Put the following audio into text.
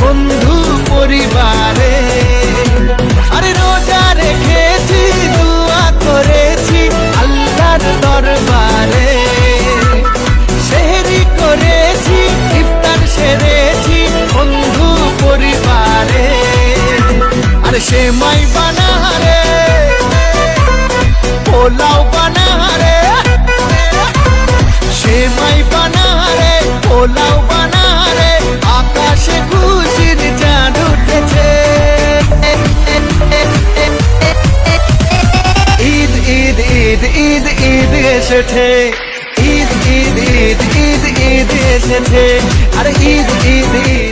বন্ধু পরিবারে। আরে রোজা রেখেছি, দোয়া করেছি আল্লাহর দরবারে, সেহরি করেছি, ইফতার সেরেছি বন্ধু পরিবারে। আরে সেমাই বানারে, পোলাও বানারে, সেমাই বানারে, পোলাও বানারে, আকাশে খুশির চাঁদ উঠেছে। ঈদ ঈদ ঈদ ঈদ ঈদ এসেছে, ঈদ ঈদ ঈদ ঈদ ঈদ এসেছে, আরে ঈদ ঈদ ঈদ